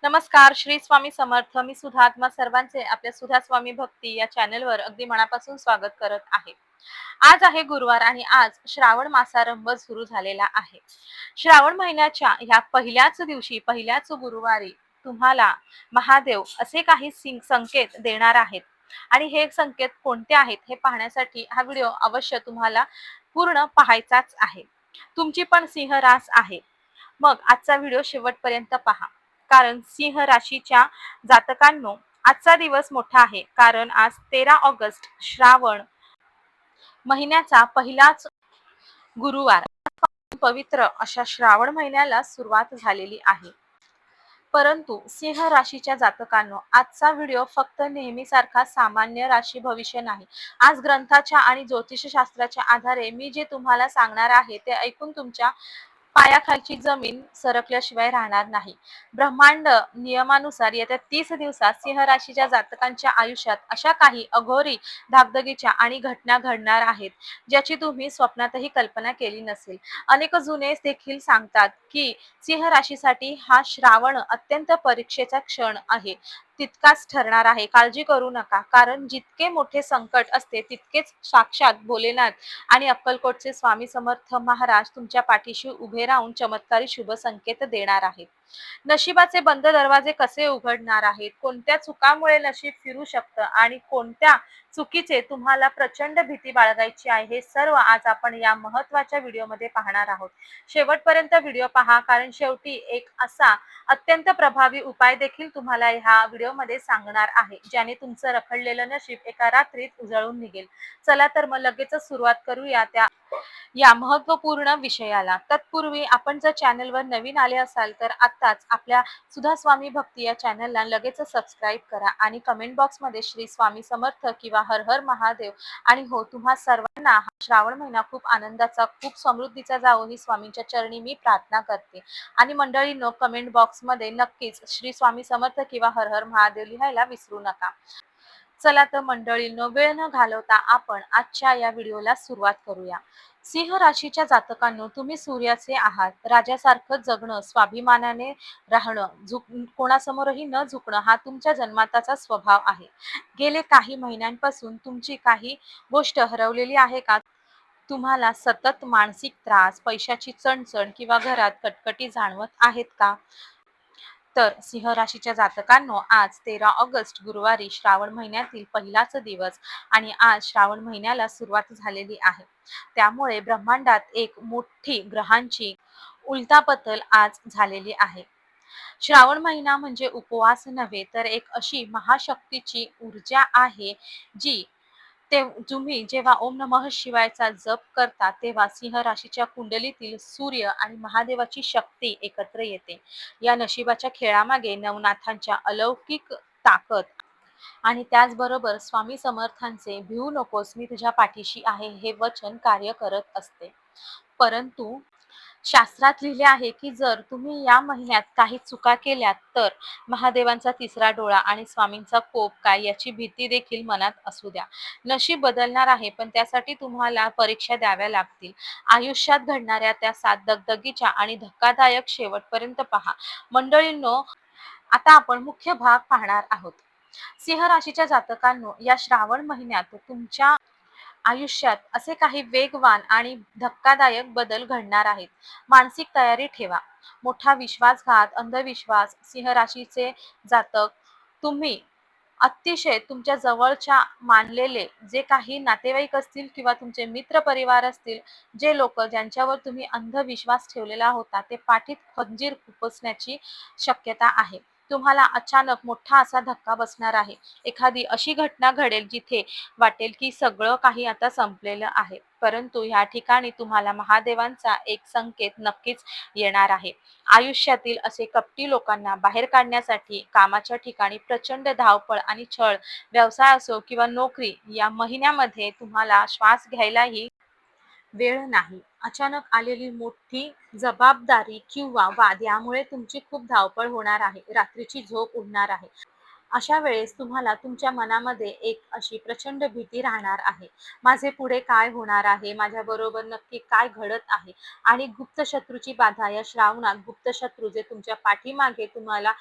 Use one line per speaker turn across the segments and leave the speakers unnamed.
नमस्कार, श्री स्वामी समर्थ. मी सुधा आत्मा सर्वांचे आपल्या सुधा स्वामी भक्ती या चॅनलवर अगदी मनापासून स्वागत करत आहे. आज आहे गुरुवार आणि आज श्रावण मासारंभ सुरू झालेला आहे. श्रावण महिन्याच्या ह्या पहिल्याच दिवशी, पहिल्याच गुरुवारी तुम्हाला महादेव असे काही संकेत देणार आहेत आणि हे संकेत कोणते आहेत हे पाहण्यासाठी हा व्हिडिओ अवश्य तुम्हाला पूर्ण पाहायचाच आहे. तुमची पण सिंह रास आहे. मग आजचा व्हिडिओ शेवटपर्यंत पहा. कारण सिंह राशीच्या जातकांनो आजचा दिवस मोठा आहे. कारण आज 13 ऑगस्ट श्रावण महिन्याचा पहिलाच गुरुवार. पवित्र अशा श्रावण महिन्याला सुरुवात झालेली आहे. परंतु सिंह राशीच्या जातकांनो आजचा व्हिडिओ फक्त नेहमीसारखा सामान्य राशी भविष्य नाही. आज ग्रंथाच्या आणि ज्योतिषशास्त्राच्या आधारे मी जे तुम्हाला सांगणार आहे ते ऐकून तुमच्या पायाखालची जमीन सरकल्याशिवाय राहणार नाही. ब्रह्मांड नियमानुसार येत्या 30 दिवसात सिंह राशीच्या जातकांच्या आयुष्यात अशा काही अघोरी धाकधकीच्या आणि घटना घडणार आहेत ज्याची तुम्ही स्वप्नातही कल्पना केली नसेल. अनेक जुने देखील सांगतात की सिंह राशीसाठी हा श्रावण अत्यंत परीक्षेचा क्षण आहे. तितकाच ठरणार आहे. काळजी करू नका, कारण जितके मोठे संकट असते तितकेच साक्षात भोलेनाथ आणि अक्कलकोटचे स्वामी समर्थ महाराज तुमच्या पाठीशी उभे राहून चमत्कारी शुभ संकेत देणार आहेत. नशिबाचे बंद दरवाजे कसे उघडणार आहेत, कोणत्या चुकामुळे नशीब फिरू शकतं आणि कोणत्या चुकीचे तुम्हाला प्रचंड भीती बाळगायची आहे, हे सर्व आज आपण या महत्त्वाच्या व्हिडिओमध्ये पाहणार आहोत. शेवटपर्यंत व्हिडिओ पहा, कारण शेवटी एक असा अत्यंत प्रभावी उपाय देखील तुम्हाला ह्या व्हिडिओमध्ये सांगणार आहे ज्याने तुमचं रखडलेलं नशीब एका रात्रीत उजळून निघेल. चला तर मग लगेचच सुरुवात करूया या महत्त्वपूर्ण विषयाला. तत्पूर्वी आपण जर चॅनलवर नवीन आले असाल तर आत्ताच आपल्या सुधा स्वामी भक्ती या चॅनलला लगेचच सबस्क्राईब करा आणि कमेंट बॉक्समध्ये श्री स्वामी समर्थ किंवा हर हर महादेव आणि हो, तुम्हा सर्वांना हा श्रावण महिना खूप आनंदाचा, खूप समृद्धीचा जावो ही स्वामींच्या चरणी मी प्रार्थना करते. आणि मंडळींनो, कमेंट बॉक्समध्ये नक्कीच श्री स्वामी समर्थ किंवा हर हर महादेव लिहायला विसरू नका. चला तर मंडळींनो, वेळ न घालवता आपण आजच्या या व्हिडिओला सुरुवात करूया. सिंह राशीच्या जातकांनो, तुम्ही सूर्याचे आहात. राजासारखं जगणं, स्वाभिमानाने राहणं, कोणासमोरही न झुकणं हा तुमच्या जन्माताचा स्वभाव आहे. गेले काही महिन्यांपासून तुमची काही गोष्ट हरवलेली आहे का? तुम्हाला सतत मानसिक त्रास, पैशाची चणचण किंवा घरात कटकटी जाणवत आहेत का? तर सिंह राशीच्या जातकांनो, आज 13 ऑगस्ट गुरुवारी श्रावण महिन्यातील पहिलाच दिवस आणि आज श्रावण महिन्याला सुरुवात झालेली आहे. त्यामुळे ब्रह्मांडात एक मोठी ग्रहांची उलथापालथ आज झालेली आहे. श्रावण महिना म्हणजे उपवास नव्हे, तर एक अशी महाशक्तीची ऊर्जा आहे जी तुम्ही जेव्हा ओम नमः शिवायचा जप करता तेव्हा सिंह राशीच्या कुंडलीतील सूर्य आणि महादेवाची शक्ती एकत्र येते. या नशिबाच्या खेळामागे नवनाथांच्या अलौकिक ताकद आणि त्याचबरोबर स्वामी समर्थांचे "भिवू नकोस, मी तुझ्या पाठीशी आहे" हे वचन कार्य करत असते. परंतु शास्त्रात लिहिले आहे की जर तुम्ही या महिन्यात काही चुका केल्यात तर महादेवांचा तिसरा डोळा आणि स्वामींचा कोप काय याची भीती देखील मनात असू द्या. नशीब बदलणार आहे, पण त्यासाठी तुम्हाला परीक्षा द्याव्या लागतील. आयुष्यात घडणाऱ्या त्या 7 दगदगीच्या आणि धक्कादायक शेवटपर्यंत पहा. मंडळींनो, आता आपण मुख्य भाग पाहणार आहोत. सिंह राशीच्या जातकांनो, या श्रावण महिन्यात तुमच्या आयुष्यात असे काही वेगवान आणि धक्कादायक बदल घडणार आहेत. मानसिक तयारी ठेवा. मोठा विश्वासघात, अंधविश्वास, सिंह राशीचे जातक, तुम्ही अतिशय तुमच्या जवळच्या मानलेले जे काही नातेवाईक असतील किंवा तुमचे मित्र परिवार असतील, जे लोक ज्यांच्यावर तुम्ही अंधविश्वास ठेवलेला होता, ते पाठीत खंजीर खुपसण्याची शक्यता आहे. तुम्हाला अचानक मोठा असा धक्का बसणार आहे. एखादी अशी घटना घडेल जिथे वाटेल की सगळं काही आता संपलेलं आहे. परंतु ह्या ठिकाणी तुम्हाला महादेवांचा एक संकेत नक्कीच येणार आहे. आयुष्यातील असे कपटी लोकांना बाहेर काढण्यासाठी कामाच्या ठिकाणी प्रचंड धावपळ आणि छळ, व्यवसाय असो किंवा नोकरी, या महिन्यामध्ये तुम्हाला श्वास घ्यायलाही वेळ नाही. अचानक आलेली मोठी जबाबदारी किंवा वाद यामुळे तुमची खूप धावपळ होणार आहे. रात्रीची झोप उडणार आहे. अशा वेळेस तुम्हाला तुमच्या मनामध्ये एक अशी प्रचंड भीती राहणार आहे. माझे पुढे काय होणार आहे? माझ्याबरोबर नक्की काय घडत आहे? आणि गुप्त शत्रूची बाधा या श्रावणात, गुप्त शत्रू जे तुमच्या पाठीमागे तुम्हाला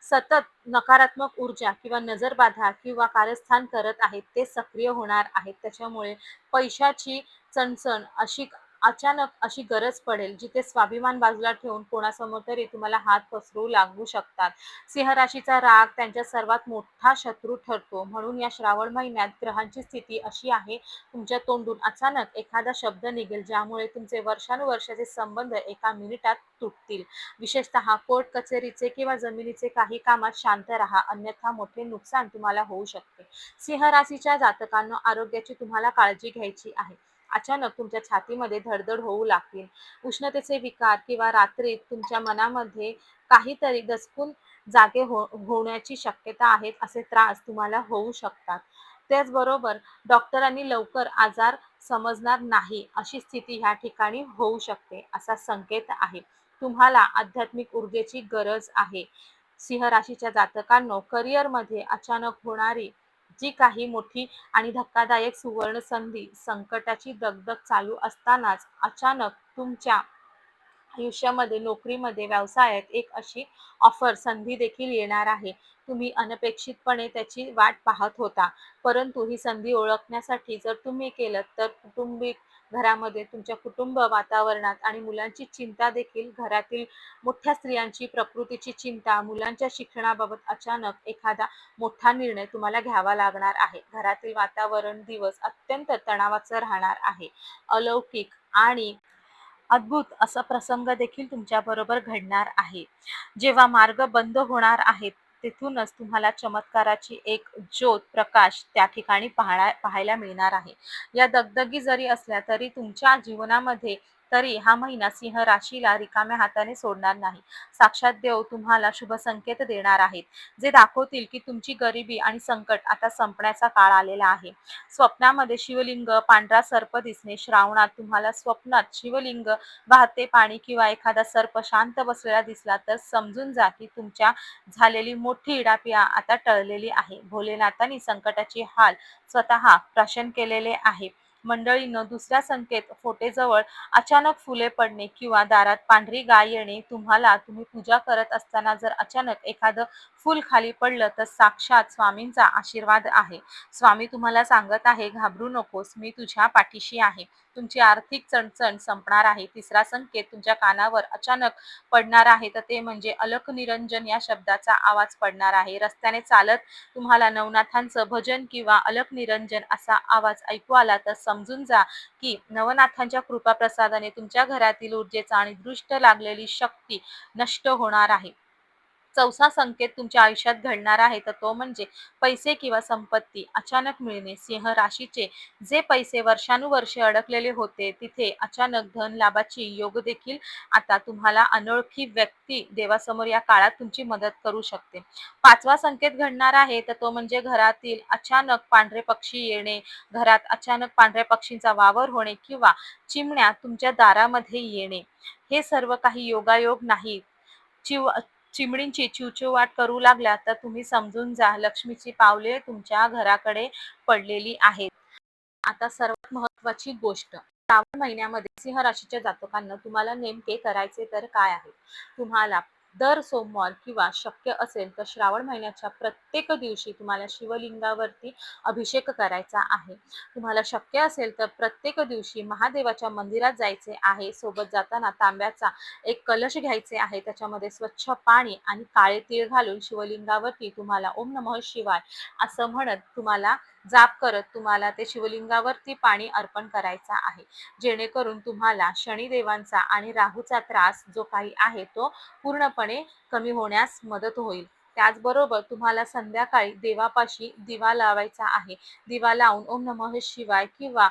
सतत नकारात्मक ऊर्जा किंवा नजरबाधा किंवा कारस्थान करत आहेत ते सक्रिय होणार आहेत. त्याच्यामुळे पैशाची चणचण अशी अचानक अशी गरज पडेल, जिथे स्वाभिमान बाजूला ठेवून कोणासमोर तरी तुम्हाला हात पसरवू लागू शकतात. सिंह राशीचा राग त्यांच्या सर्वात मोठा शत्रू ठरतो. म्हणून या श्रावण महिन्यात ग्रहांची स्थिती अशी आहे, तुमच्या तोंडून अचानक एखादा शब्द निघेल, ज्यामुळे तुमचे वर्षानुवर्षाचे संबंध एका मिनिटात तुटतील. विशेषतः कोर्ट कचेरीचे किंवा जमिनीचे काही कामात शांत राहा, अन्यथा मोठे नुकसान तुम्हाला होऊ शकते. सिंह राशीच्या जातकांना आरोग्याची तुम्हाला काळजी घ्यायची आहे. अचानक तुमच्या छातीमध्ये धडधड होऊ लागतील. उष्णतेचे विकार किंवा रात्रीत तुमच्या मनामध्ये काहीतरी दचकून होण्याची शक्यता आहे. असे त्रास तुम्हाला होऊ शकतात. त्याचबरोबर डॉक्टरांनी लवकर आजार समजणार नाही अशी स्थिती ह्या ठिकाणी होऊ शकते, असा संकेत आहे. तुम्हाला आध्यात्मिक ऊर्जेची गरज आहे. सिंह राशीच्या जातकांनो, करिअरमध्ये अचानक होणारी जी काही मोठी आणि धक्कादायक सुवर्ण संधी, संकटाची दगदग चालू असतानाच अचानक तुमच्या आयुष्यामध्ये, नोकरीमध्ये, व्यवसायात एक अशी ऑफर संधी देखील येणार आहे. तुम्ही अनपेक्षितपणे त्याची वाट पाहत होता. परंतु ही संधी ओळखण्यासाठी जर तुम्ही केलं तर कौटुंबिक घरामध्ये तुमच्या कुटुंब वातावरणात आणि मुलांची चिंता देखील, घरातील मोठ्या स्त्रियांची प्रकृतीची चिंता, मुलांच्या शिक्षणाबाबत अचानक एखादा मोठा निर्णय तुम्हाला घ्यावा लागणार आहे. घरातील वातावरण दिवस अत्यंत तणावाचं राहणार आहे. अलौकिक आणि अद्भुत असा प्रसंग देखील तुमच्याबरोबर घडणार आहे. जेव्हा मार्ग बंद होणार आहेत, तिथूनच तुम्हाला चमत्काराची एक ज्योत, प्रकाश त्या ठिकाणी पाहायला मिळणार आहे. या दगदगी जरी असल्या तरी तुमच्या जीवनामध्ये तरी हा महिना सिंह राशीला रिकाम्या हाताने सोडणार नाही. साक्षात देव तुम्हाला शुभ संकेत देणार आहेत, जे दाखवतील की तुमची गरिबी आणि संकट आता संपण्याचा काळ आलेला आहे. स्वप्नामध्ये शिवलिंग, पांढरा सर्प दिसणे. श्रावणात तुम्हाला स्वप्नात शिवलिंग, वाहते पाणी किंवा एखादा सर्प शांत बसलेला दिसला तर समजून जा की तुमच्या झालेली मोठी इडापिडा आता टळलेली आहे. भोलेनाथांनी संकटाची हाल स्वतः प्राशन केलेले आहे. मंडळींनो, दुसरा संकेत, फोटेजवळ अचानक फुले पडणे किंवा दारात पांढरी गाय येणे. तुम्ही पूजा करत असताना जर अचानक एखादं फूल खाली पडलं तर साक्षात स्वामींचा आशीर्वाद आहे. स्वामी तुम्हाला सांगत आहे, घाबरू नकोस, मी तुझ्या पाठीशी आहे. तुमची आर्थिक चणचण संपणार आहे. तिसरा संकेत तुमच्या कानावर अचानक पडणार आहे, तर ते म्हणजे अलक निरंजन या शब्दाचा आवाज पडणार आहे. रस्त्याने चालत तुम्हाला नवनाथांचं भजन किंवा अलक निरंजन असा आवाज ऐकू आला तर समजून जा की नवनाथांच्या कृपाप्रसादाने तुमच्या घरातील ऊर्जेचा आणि दृष्ट लागलेली शक्ती नष्ट होणार आहे. चौथा संकेत तुमच्या आयुष्यात घडणार आहे, तर तो म्हणजे पैसे किंवा संपत्ती अचानक मिळणे. सिंह राशीचे जे पैसे वर्षानुवर्षे अडकलेले होते, तिथे अचानक धन लाभाची योग देखील आता तुम्हाला अनोळखी व्यक्ती देवासमोर या काळात तुमची मदत करू शकते. पाचवा संकेत घडणार आहे, तर तो म्हणजे घरातील अचानक पांढरे पक्षी येणे. घरात अचानक पांढऱ्या पक्षींचा वावर होणे किंवा चिमण्या तुमच्या दारामध्ये येणे. हे सर्व काही योगायोग नाही. चिव चिमणींची चिवचिवाट करू लागल्या तर तुम्ही समजून जा, लक्ष्मीची पावले तुमच्या घराकडे पडलेली आहेत. आता सर्वात महत्त्वाची गोष्ट, श्रावण महिन्यामध्ये सिंह राशीच्या जातकांना तुम्हाला नेमके करायचे तर काय आहे? तुम्हाला दर सोमवार किंवा शक्य असेल तर श्रावण महिन्याच्या प्रत्येक दिवशी तुम्हाला शिवलिंगावरती अभिषेक करायचा आहे. तुम्हाला शक्य असेल तर प्रत्येक दिवशी महादेवाच्या मंदिरात जायचे आहे. सोबत जाताना तांब्याचा एक कलश घ्यायचे आहे. त्याच्यामध्ये स्वच्छ पाणी आणि काळे तीळ घालून शिवलिंगावरती तुम्हाला ओम नमः शिवाय असं म्हणत, तुम्हाला जाप करत तुम्हाला ते शिवलिंगावरती पाणी अर्पण करायचा आहे. जेणेकरून तुम्हाला शनिदेवांचा आणि राहूचा त्रास जो काही आहे तो पूर्णपणे कमी होण्यास मदत होईल. त्याचबरोबर तुम्हाला संध्याकाळी देवापाशी दिवा लावायचा आहे. दिवा लावून ओम नमः शिवाय किंवा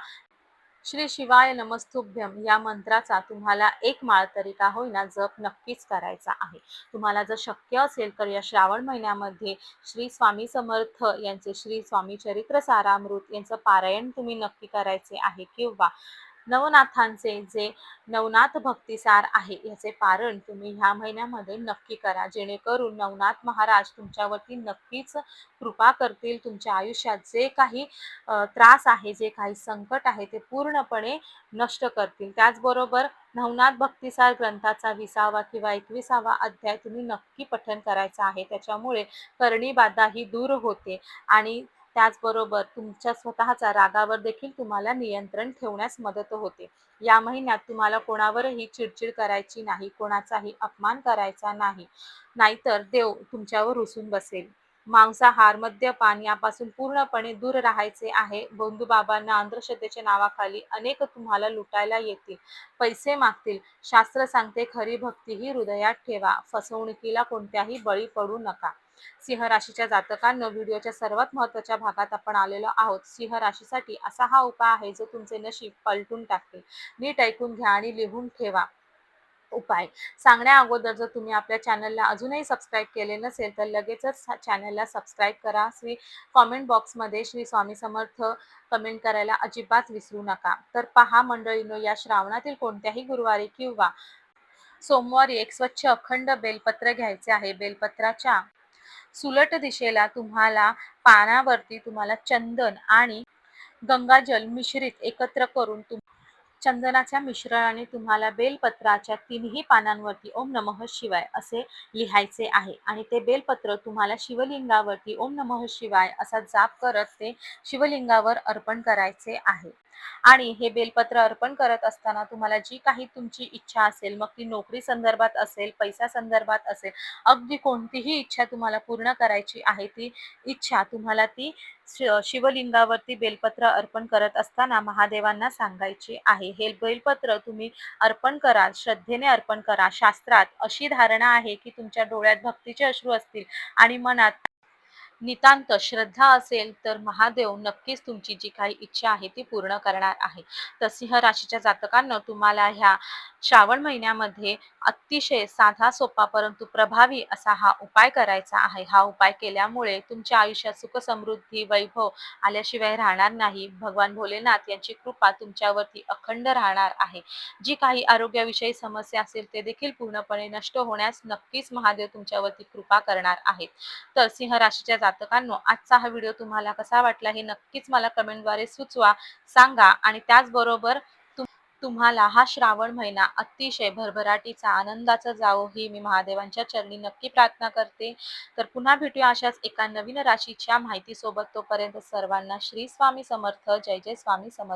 श्री शिवाय नमस्तुभ्यम या मंत्राचा तुम्हाला एक माळ तरी का होईना जप नक्कीच करायचा आहे. तुम्हाला जर शक्य असेल तर या श्रावण महिन्यामध्ये श्री स्वामी समर्थ यांचे श्री स्वामी चरित्र सारामृत यांचं पारायण तुम्ही नक्की करायचे आहे किंवा नवनाथांचे जे नवनाथ भक्तिसार आहे याचे पारण तुम्ही ह्या महिन्यामध्ये नक्की करा. जेणेकरून नवनाथ महाराज तुमच्यावरती नक्कीच कृपा करतील. तुमच्या आयुष्यात जे काही त्रास आहे, जे काही संकट आहे ते पूर्णपणे नष्ट करतील. त्याचबरोबर नवनाथ भक्तिसार ग्रंथाचा 20वा किंवा 21वा अध्याय तुम्ही नक्की पठण करायचा आहे. त्याच्यामुळे करणी बाधा ही दूर होते आणि त्याचबरोबर तुमच्या स्वतःच्या रागावर देखील तुम्हाला नियंत्रण ठेवण्यास मदत होते. या महिन्यात तुम्हाला कोणावरही चिडचिड करायची नाही, कोणाचाही अपमान करायचा नाही, नाहीतर देव तुमच्यावर रुसून बसेल. मांसाहार, मद्यपान यापासून पूर्णपणे दूर राहायचे आहे. बंधू-बाबांना अंधश्रद्धेच्या नावाखाली अनेक तुम्हाला लुटायला येतील, पैसे मागतील. शास्त्र सांगते खरी भक्ती ही हृदयात ठेवा. फसवणुकीला कोणत्याही बळी पडू नका. सिंह राशीच्या जातकांनो, व्हिडिओच्या सर्वात महत्त्वाच्या भागात आपण आलेलो आहोत. सिंह राशीसाठी असा हा उपाय आहे जो तुमचे नशीब पलटून टाकेल. नीट ऐकून घ्या आणि लिहून ठेवा. उपाय सांगण्या अगोदर जर तुम्ही आपल्या चॅनलला अजूनही सबस्क्राईब केले नसेल तर लगेचच चॅनलला सबस्क्राईब करा. कॉमेंट बॉक्समध्ये श्री स्वामी समर्थ कमेंट करायला अजिबात विसरू नका. तर पहा मंडळींनो, या श्रावणातील कोणत्याही गुरुवारी किंवा सोमवारी एक स्वच्छ अखंड बेलपत्र घ्यायचे आहे. बेलपत्राच्या सुलट दिशेला तुम्हाला पानावरती तुम्हाला चंदन आणि गंगाजल मिश्रित एकत्र करून चंदनाच्या मिश्रणाने तुम्हाला बेलपत्राच्या तिन्ही पानांवरती ओम नमः शिवाय असे लिहायचे आहे आणि ते बेलपत्र तुम्हाला शिवलिंगावरती ओम नमः शिवाय असा जाप करत ते शिवलिंगावर अर्पण करायचे आहे. आणि हे बेलपत्र अर्पण करत असताना तुम्हाला जी काही तुमची इच्छा असेल, मग ती नोकरी संदर्भात असेल, पैसा संदर्भात असेल, अगदी कोणतीही इच्छा तुम्हाला पूर्ण करायची आहे, ती इच्छा तुम्हाला ती शिवलिंगावरती बेलपत्र अर्पण करत असताना महादेवांना सांगायचे आहे. हे बेलपत्र तुम्ही अर्पण करा, श्रद्धेने अर्पण करा. शास्त्रात अशी धारणा आहे की तुमच्या डोळ्यात भक्तीचे अश्रू असतील आणि मनात नितांत श्रद्धा असेल तर महादेव नक्कीच तुमची जी काही इच्छा आहे ती पूर्ण करणार आहे. तर सिंह राशीच्या जातकांना तुम्हाला ह्या श्रावण महिन्यामध्ये अतिशय साधा सोपा परंतु प्रभावी असा हा उपाय करायचा आहे. हा उपाय केल्यामुळे तुमच्या आयुष्यात सुख समृद्धी वैभव आल्याशिवाय राहणार नाही. भगवान भोलेनाथ यांची कृपा तुमच्यावरती अखंड राहणार आहे. जी काही आरोग्याविषयी समस्या असेल ते देखील पूर्णपणे नष्ट होण्यास नक्कीच महादेव तुमच्यावरती कृपा करणार आहेत. तर सिंह राशीच्या जातकांनो, आजचा हा व्हिडिओ तुम्हाला कसा वाटला हे नक्कीच मला कमेंटद्वारे सुचवा, सांगा आणि त्याचबरोबर तुम्हाला हा श्रावण महिना अतिशय भरभराटीचा आनंदाचा जावो ही मी महादेवांच्या चरणी नक्की प्रार्थना करते. तर पुन्हा भेटूया अशाच एका नवीन राशीच्या माहितीसोबत. तोपर्यंत सर्वांना श्री स्वामी समर्थ. जय जय स्वामी समर्थ.